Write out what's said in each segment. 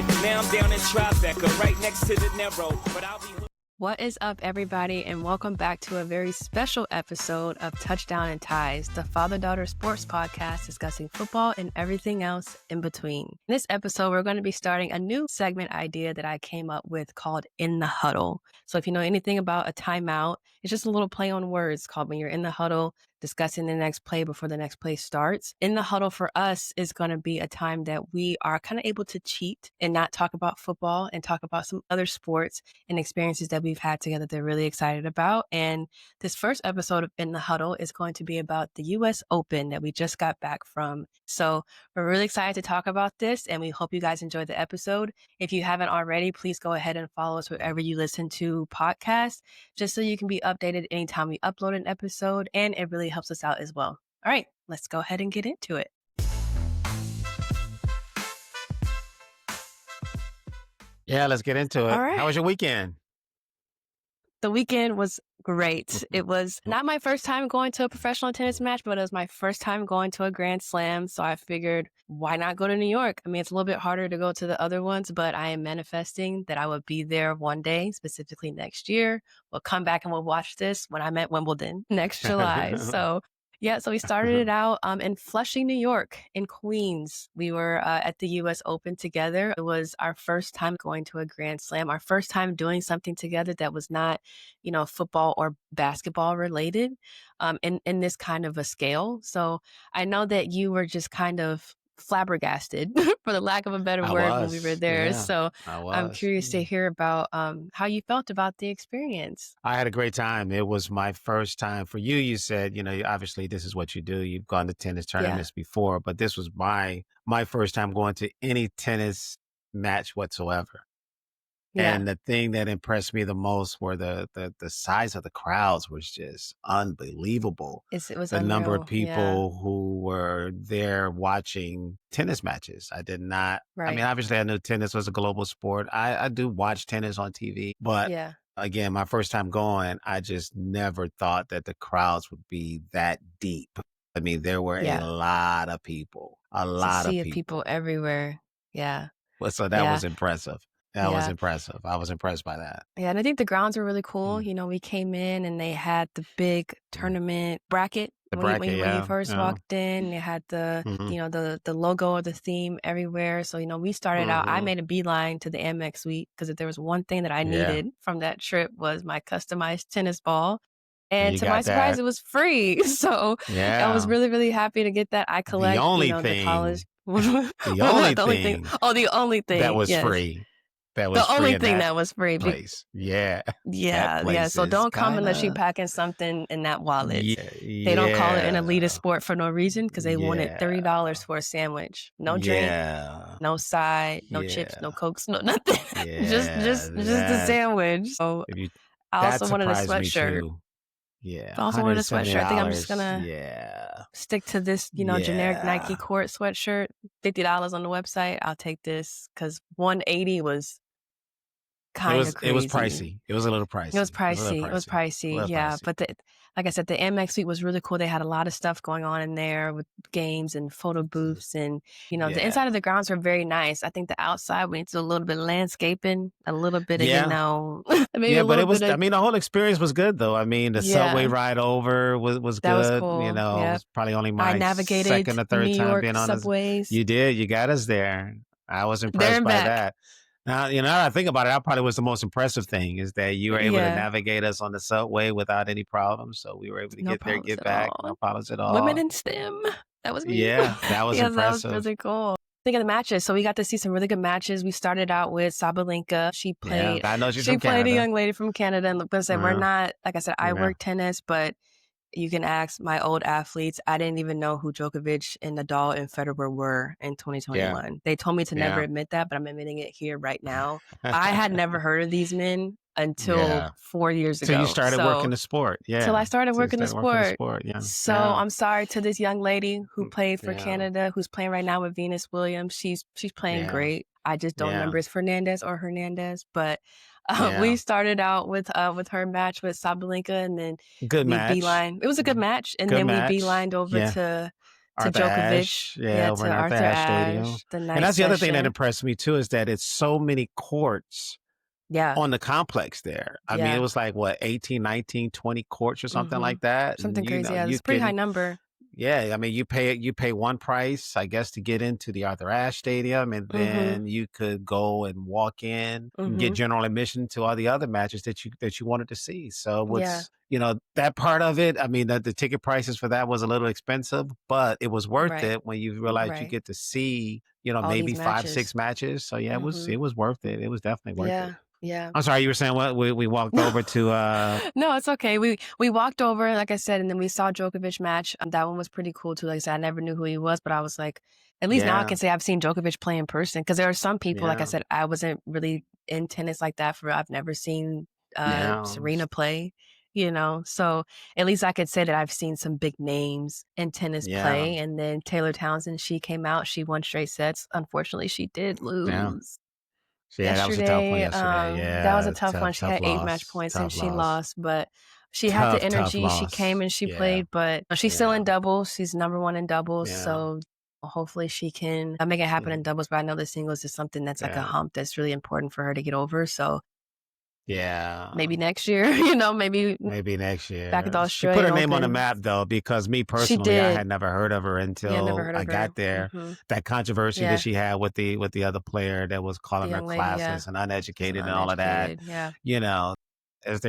Shit, now I'm down in Tribeca, right next to the Narrow, but I'll be... What is up, everybody, and welcome back to a very special episode of Touchdown and Ties, the father-daughter sports podcast discussing football and everything else in between. In this episode, we're going to be starting a new segment idea that I came up with called In the Huddle. So if you know anything about a timeout, it's just a little play on words called when you're in the huddle discussing the next play before the next play starts. In the huddle for us is going to be a time that we are kind of able to cheat and not talk about football and talk about some other sports and experiences that we've had together that they're really excited about. And this first episode of In the Huddle is going to be about the US Open that we just got back from. So we're really excited to talk about this, and we hope you guys enjoyed the episode. If you haven't already, please go ahead and follow us wherever you listen to podcasts, just so you can be updated anytime we upload an episode, and it really helps us out as well. All right, let's go ahead and get into it. Yeah, let's get into it. All right. How was your weekend? The weekend was great. It was not my first time going to a professional tennis match, but it was my first time going to a Grand Slam. So I figured, why not go to New York? I mean, it's a little bit harder to go to the other ones, but I am manifesting that I would be there one day, specifically next year. We'll come back and we'll watch this when I'm at Wimbledon next July. So we started it out in Flushing, New York, in Queens. We were at the US Open together. It was our first time going to a Grand Slam, our first time doing something together that was not, football or basketball related in this kind of a scale. So I know that you were just kind of flabbergasted, for the lack of a better word, when we were there. Yeah, so I'm curious to hear about how you felt about the experience. I had a great time. It was my first time. For you, you said, obviously this is what you do. You've gone to tennis tournaments before, but this was my first time going to any tennis match whatsoever. Yeah. And the thing that impressed me the most were the size of the crowds was just unbelievable. It was The number of unreal. people who were there watching tennis matches. I did not, I mean, obviously I knew tennis was a global sport. I do watch tennis on TV, but again, my first time going, I just never thought that the crowds would be that deep. I mean, there were a lot of people, a sea of people everywhere. Yeah. Well, so that was impressive. That was impressive. I was impressed by that. Yeah, and I think the grounds were really cool. We came in and they had the big tournament bracket. When you first walked in, they had the the logo or the theme everywhere. So we started out. I made a beeline to the Amex suite because if there was one thing that I needed from that trip was my customized tennis ball. And to my surprise, it was free. So I was really, really happy to get that. I collect the only the college. the only thing. Oh, the only thing that was free. That was the only thing that was free. Place. Yeah. So don't come unless you're packing something in that wallet. They don't call it an elitist sport for no reason because they wanted $30 for a sandwich. No drink, no side, no chips, no Cokes, no nothing. just the sandwich. So I also wanted a sweatshirt. Yeah. I also wanted a sweatshirt. I think I'm just gonna stick to this, generic Nike court sweatshirt. $50 on the website. I'll take this because $180 was kind of crazy. It was pricey. It was a little pricey. It was pricey. Yeah, but like I said, the Amex suite was really cool. They had a lot of stuff going on in there with games and photo booths, and the inside of the grounds were very nice. I think the outside we need to do a little bit of landscaping, a little bit of but it was. I mean, the whole experience was good though. I mean, the subway ride over was good. Was cool. It was probably only my second or third New time York being on subways. You did. You got us there. I was impressed by that. Now, now I think about it, that probably was the most impressive thing is that you were able to navigate us on the subway without any problems. So we were able to get there, get back. No problems at all. Women in STEM. That was me. Yeah, that was impressive. That was really cool. Think of the matches. So we got to see some really good matches. We started out with Sabalenka. She played. I know she's she from played Canada. A young lady from Canada. And like I said, we're not, like I said, I work tennis, but you can ask my old athletes. I didn't even know who Djokovic and Nadal and Federer were in 2021. Yeah. They told me to never admit that, but I'm admitting it here right now. I had never heard of these men until 4 years ago. So you started working the sport. Yeah. Till I started working the sport. Yeah. So I'm sorry to this young lady who played for Canada, who's playing right now with Venus Williams. She's playing great. I just don't remember it's Fernandez or Hernandez, but we started out with her match with Sabalenka, and then good match. Beeline. It was a good match, and then we beelined over to to Djokovic. Over in Arthur Ashe Stadium. And that's the other thing that impressed me too, is that it's so many courts on the complex there. I mean, it was like, what, 18, 19, 20 courts or something like that? Something crazy. Yeah, it's a pretty high number. Yeah, I mean, you pay one price, I guess, to get into the Arthur Ashe Stadium, and then you could go and walk in and get general admission to all the other matches that you wanted to see. So that part of it, I mean, the ticket prices for that was a little expensive, but it was worth it when you realize you get to see, all maybe 5-6 matches. So yeah, it was worth it. It was definitely worth it. Yeah. I'm sorry, you were saying what? We walked over to No, it's okay. We walked over, like I said, and then we saw Djokovic match. That one was pretty cool too. Like I said, I never knew who he was, but I was like, at least now I can say I've seen Djokovic play in person, because there are some people, like I said, I wasn't really in tennis like that. I've never seen Serena play, so at least I could say that I've seen some big names in tennis play. And then Taylor Townsend, she came out, she won straight sets. Unfortunately, she did lose. Yeah, that was a tough one yesterday. That was a tough one. She had 8 match points and she lost, but she had the energy. She came and she played, but she's still in doubles. She's number 1 in doubles, so hopefully she can make it happen in doubles. But I know the singles is something that's like a hump that's really important for her to get over. So maybe next year, maybe next year. Back at the Australian She put her name Open. on the map, though, because me personally, I had never heard of her until I got there. That controversy that she had with the other player that was calling her classless and uneducated and all of that. As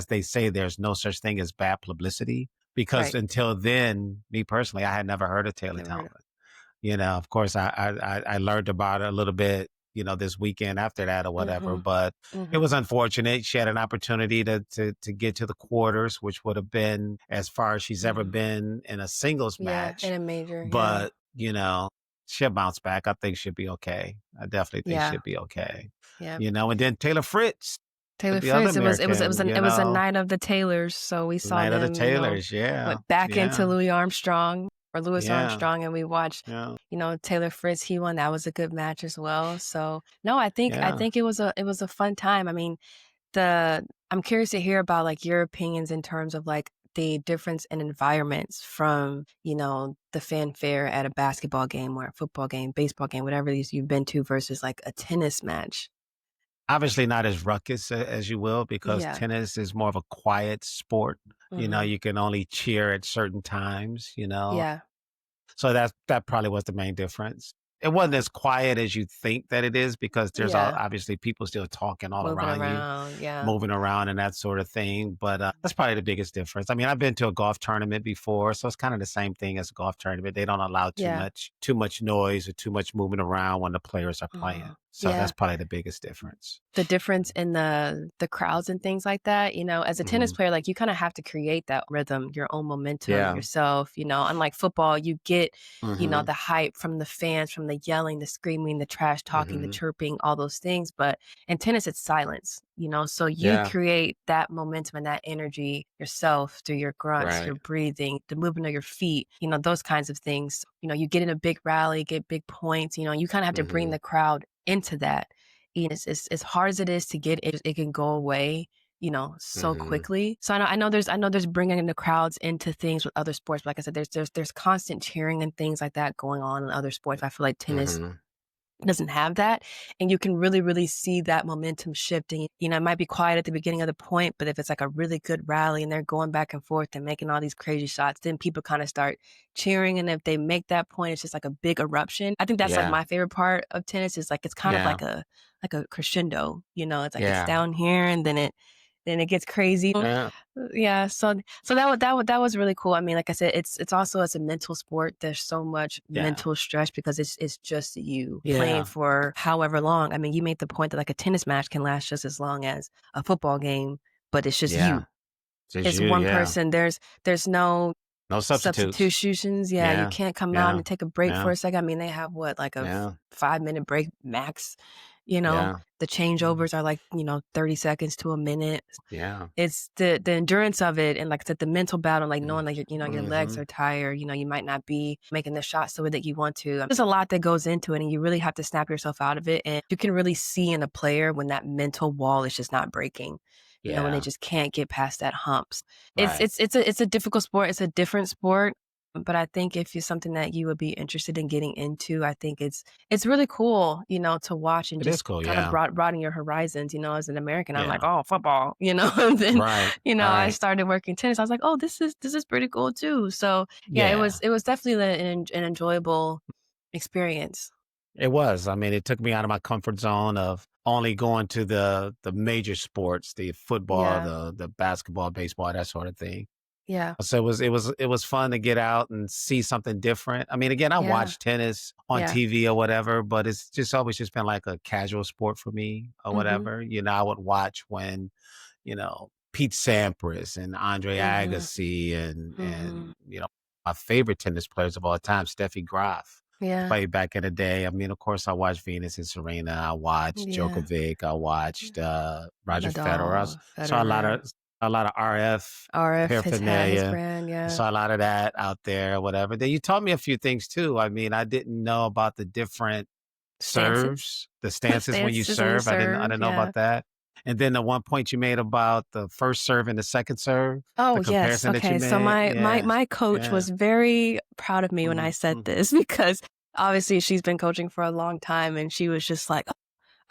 they say, there's no such thing as bad publicity, because until then, me personally, I had never heard of Taylor Townsend. Of course, I learned about her a little bit, this weekend after that or whatever. But it was unfortunate. She had an opportunity to get to the quarters, which would have been as far as she's ever been in a singles match. In a major. But, she'll bounce back. I think she'll be okay. I definitely think she'll be okay. Yeah. And then Taylor Fritz. It was a night of the Taylors. So we saw night them, of the Taylors, went back into Louis Armstrong. Armstrong, and we watched, Taylor Fritz. He won. That was a good match as well. So no, I think it was a fun time. I mean, I'm curious to hear about like your opinions in terms of like the difference in environments from, the fanfare at a basketball game or a football game, baseball game, whatever it is you've been to, versus like a tennis match. Obviously not as ruckus as you will, because tennis is more of a quiet sport. You can only cheer at certain times, So that probably was the main difference. It wasn't as quiet as you think that it is, because there's obviously people still talking all around you, moving around and that sort of thing. But that's probably the biggest difference. I mean, I've been to a golf tournament before, so it's kind of the same thing as a golf tournament. They don't allow too much noise or too much moving around when the players are playing. So that's probably the biggest difference. The difference in the crowds and things like that, as a tennis player, like you kind of have to create that rhythm, your own momentum yourself, unlike football, you get, the hype from the fans, from the yelling, the screaming, the trash talking, the chirping, all those things. But in tennis, it's silence, so you create that momentum and that energy yourself through your grunts, your breathing, the movement of your feet, those kinds of things. You get in a big rally, get big points, you kind of have to bring the crowd into that. As hard as it is to get it can go away, so quickly. So I know there's bringing the crowds into things with other sports. But like I said, there's constant cheering and things like that going on in other sports. I feel like tennis doesn't have that, and you can really, really see that momentum shifting. It might be quiet at the beginning of the point, but if it's like a really good rally and they're going back and forth and making all these crazy shots, then people kind of start cheering. And if they make that point, it's just like a big eruption. I think that's like my favorite part of tennis, is like it's kind of like a crescendo. It's like it's down here and then it gets crazy. So that was really cool. I mean, like I said, it's also as a mental sport. There's so much mental stress, because it's just you playing for however long. I mean, you made the point that like a tennis match can last just as long as a football game, but it's just you. It's one person. There's no substitutions. You can't come out and take a break for a second. I mean, they have like a 5-minute break max. The changeovers are like 30 seconds to a minute. It's the endurance of it, and like I said, the mental battle, like knowing like your legs are tired. You might not be making the shots the way that you want to. There's a lot that goes into it, and you really have to snap yourself out of it. And you can really see in a player when that mental wall is just not breaking. When they just can't get past that humps. It's a difficult sport. It's a different sport. But I think if it's something that you would be interested in getting into, I think it's really cool, to watch and It is just cool, kind of yeah. broaden your horizons. As an American, I'm like, Yeah. oh, football, and then, Right, I right. started working tennis. I was like, oh, this is pretty cool too. So yeah, Yeah. it was definitely an enjoyable experience. It was. I mean, it took me out of my comfort zone of only going to the major sports, the football, Yeah, the basketball, baseball, that sort of thing. yeah, So it was fun to get out and see something different. I mean, again, I yeah, watch tennis on yeah. TV or whatever, but it's just always just been like a casual sport for me or Mhm, whatever. I would watch when, Pete Sampras and Andre mhm, Agassi and mhm. my favorite tennis players of all time, Steffi Graf, Yeah, played back in the day. I mean, of course, I watched Venus and Serena. I watched yeah. Djokovic. I watched Roger Federer. Nadal, Saw Federer, a lot of RF RF has had his paraphernalia. brand. I Yeah, saw a lot of that out there, whatever. Then you taught me a few things too. I mean, I didn't know about the different stances, serves, the stances when you stances when you serve. I serve. didn't know Yeah. about that. And then the one point you made about the first serve and the second serve, Oh, the yes. comparison that you Okay. So made. Yeah. my coach Yeah. was very proud of me when I said Mm-hmm. this because obviously she's been coaching for a long time and she was just like, "Oh,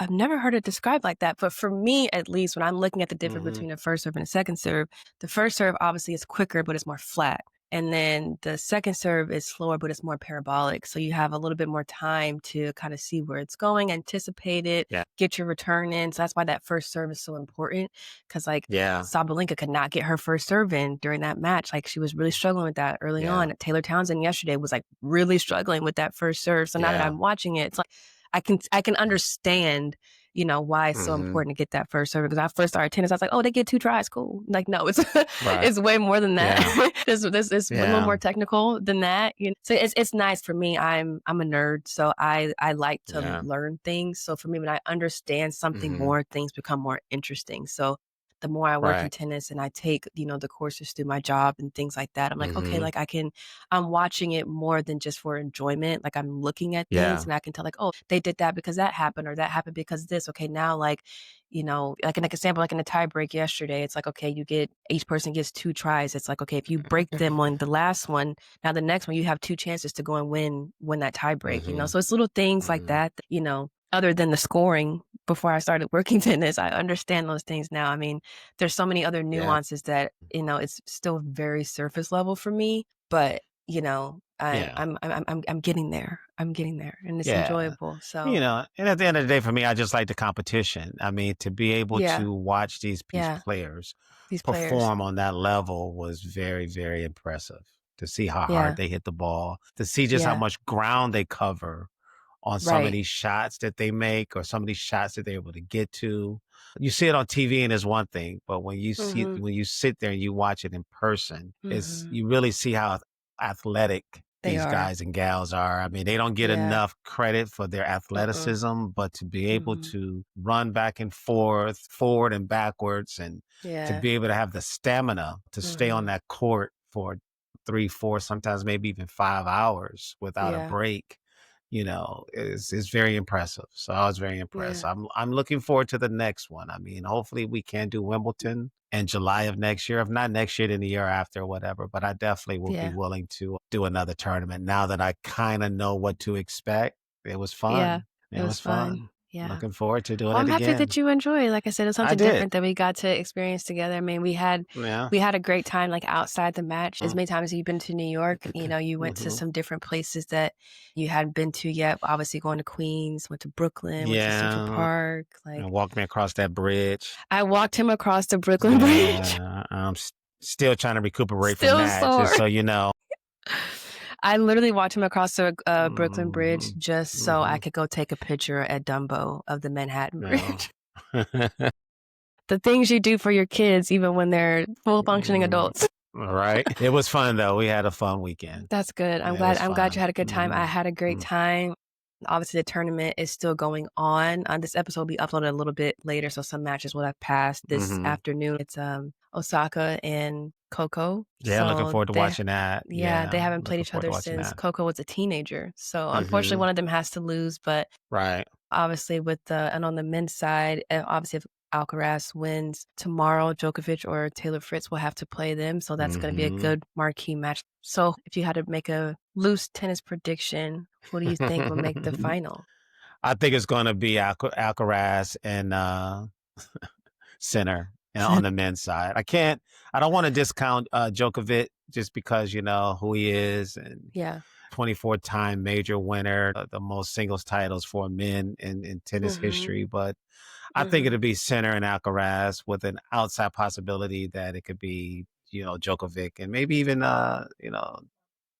I've never heard it described like that." But for me, at least, when I'm looking at the difference Mm-hmm. between a first serve and a second serve, the first serve obviously is quicker, but it's more flat. And then the second serve is slower, but it's more parabolic. So you have a little bit more time to kind of see where it's going, anticipate it, Yeah. get your return in. So that's why that first serve is so important. Cause like Yeah. Sabalenka could not get her first serve in during that match. Like she was really struggling with that early Yeah. on. Taylor Townsend yesterday was like really struggling with that first serve. So now that Yeah. I'm watching it, it's like I can understand why it's so Mm-hmm. important to get that first serve. Because I first started tennis, I was like, oh, they get 2 tries, cool. Like, no, it's Right. it's way more than Yeah. that. It's a little Yeah. more technical than that. So it's nice for me. I'm a nerd, so I like to Yeah. learn things. So for me, when I understand something Mm-hmm. more, things become more interesting. So the more I work in Right. tennis and I take, the courses through my job and things like that, I'm like, okay, Mm-hmm. like I'm watching it more than just for enjoyment. Like I'm looking at things Yeah. and I can tell like, oh, they did that because that happened or that happened because this. Okay, now like, like an example, like in a tie break yesterday, it's like, okay, each person gets 2 tries. It's like, okay, if you break them on the last one, now the next one you have 2 chances to go and win that tie break. Mm-hmm. So it's little things like Mm-hmm. that, other than the scoring before I started working tennis, I understand those things now. I mean, there's so many other Yeah. nuances that, it's still very surface level for me, but, Yeah. I'm getting there. I'm getting there and it's Yeah. enjoyable. So And at the end of the day, for me, I just like the competition. I mean, to be able yeah, to watch these yeah, players these players. perform on that level was very, very impressive. To see how hard Yeah, they hit the ball, to see just how yeah, much ground they cover on some of right. these shots that they make or some of these shots that they're able to get to. You see it on TV and it's one thing, but Mhm, when you sit there and you watch it in person, mhm. you really see how athletic They these are. guys and gals are. I mean, they don't get Yeah. enough credit for their Mm-mm. athleticism, but to be able Mhm. to run back and forth, forward and backwards, and to Yeah. be able to have the stamina to stay on Mhm. that court for 3, 4, sometimes maybe even 5 hours without a Yeah. break, is very impressive. So I was very impressed. Yeah. I'm looking forward to the next one. I mean, hopefully we can do Wimbledon in July of next year. If not next year, then the year after, or whatever. But I definitely will be Yeah. willing to do another tournament now that I kind of know what to expect. It was Yeah. fun. It It was was fun. fun. Yeah. Looking forward to doing Well, I'm it happy again. that you enjoy. Like I said, it's I something did. different that we got to experience together. I mean, Yeah. we had a great time like outside the match. As Mm. many times as you've been to New York, you went to Hmm. some different places that you hadn't been to yet. Obviously going to Queens, went to Brooklyn, went to Central Yeah. Park. And Like walked me across that bridge. I walked him across the Brooklyn Bridge. Yeah. Still trying to recuperate from Still that, just sore. so you know. I literally walked him across the Brooklyn Bridge Hmm. just so I Hmm. could go take a picture at Dumbo of the Manhattan Yeah. Bridge. The things you do for your kids, even when they're full functioning Mm, adults. all right. It was fun though. We had a fun weekend. That's good. It was I'm glad you fun. had a good time. I Hmm. had a great time. Obviously, the tournament is still going on. This episode will be uploaded a little bit later, so some matches will have passed this Hmm. afternoon. It's Osaka and Coco. Yeah, looking So forward to watching that. they Yeah, haven't played looking each forward to other watching since that. Coco was a teenager. So unfortunately, Hmm. one of them has to lose. But Right. obviously, and on the men's side, obviously, if Alcaraz wins tomorrow, Djokovic or Taylor Fritz will have to play them. So that's going to be a good marquee match. So if you had to make a loose tennis prediction, who do you think will make the final? I think it's going to be Alcaraz and Sinner on the men's side. I don't want to discount Djokovic just because, you know, who he is. And 24-time major winner, the most singles titles for men in tennis history. But I think it'll be Sinner and Alcaraz with an outside possibility that it could be, you know, Djokovic and maybe even, you know,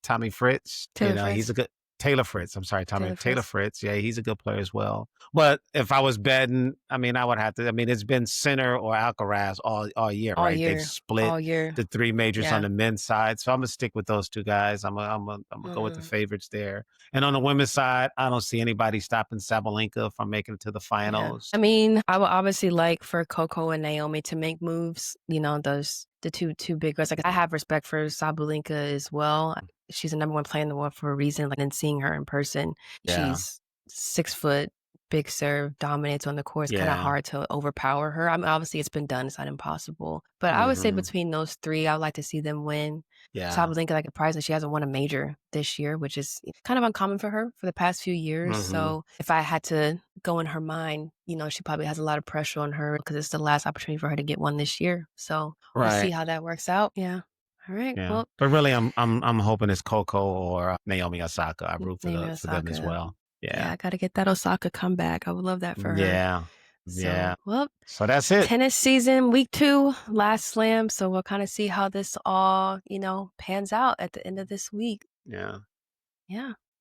Tommy Fritz. He's a good Taylor Fritz. I'm sorry, Taylor Fritz. Yeah, he's a good player as well. But if I was betting, I mean, I would have to. I mean, it's been Sinner or Alcaraz all year, right? They've split the three majors on the men's side, so I'm gonna stick with those two guys. I'm gonna go with the favorites there. And on the women's side, I don't see anybody stopping Sabalenka from making it to the finals. I mean, I would obviously like for Coco and Naomi to make moves. You know, the two big girls. Like, I have respect for Sabalenka as well. She's the number one player in the world for a reason. Like, and seeing her in person, she's 6 foot, big serve, dominates on the court. It's kind of hard to overpower her. I mean, obviously it's been done. It's not impossible. But I would say between those three, I would like to see them win. Sabalenka, like, surprisingly, she hasn't won a major this year, which is kind of uncommon for her for the past few years. So if I had to go in her mind, you know, she probably has a lot of pressure on her because it's the last opportunity for her to get one this year. So we'll see how that works out. Yeah. All right. Yeah. Well, but really, I'm hoping it's Coco or Naomi Osaka. I root for them as well. Yeah, I got to get that Osaka comeback. I would love that for her. Yeah. Well, so that's it. Tennis season, week 2, last slam. So we'll kind of see how this all, you know, pans out at the end of this week. Yeah.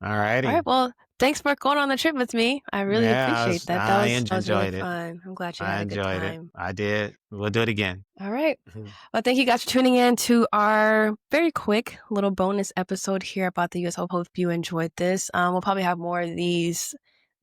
All right. Well, thanks for going on the trip with me. I really appreciate that. That was really fun. I'm glad you had a good time. I did. We'll do it again. All right. Well, thank you guys for tuning in to our very quick little bonus episode here about the U.S. Open. Hope you enjoyed this. We'll probably have more of these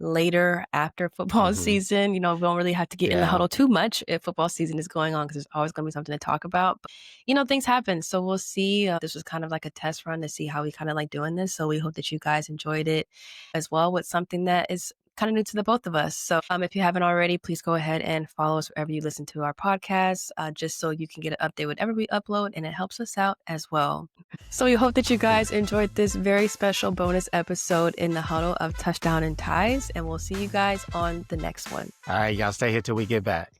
later after football season. You know, we don't really have to get in the huddle too much if football season is going on because there's always going to be something to talk about. But, you know, things happen. So we'll see. This was kind of like a test run to see how we kind of like doing this. So we hope that you guys enjoyed it as well with something that is kind of new to the both of us. So if you haven't already, please go ahead and follow us wherever you listen to our podcast, just so you can get an update whenever we upload, and it helps us out as well. So we hope that you guys enjoyed this very special bonus episode in the huddle of Touchdown and Ties, and we'll see you guys on the next one. All right, y'all stay here till we get back.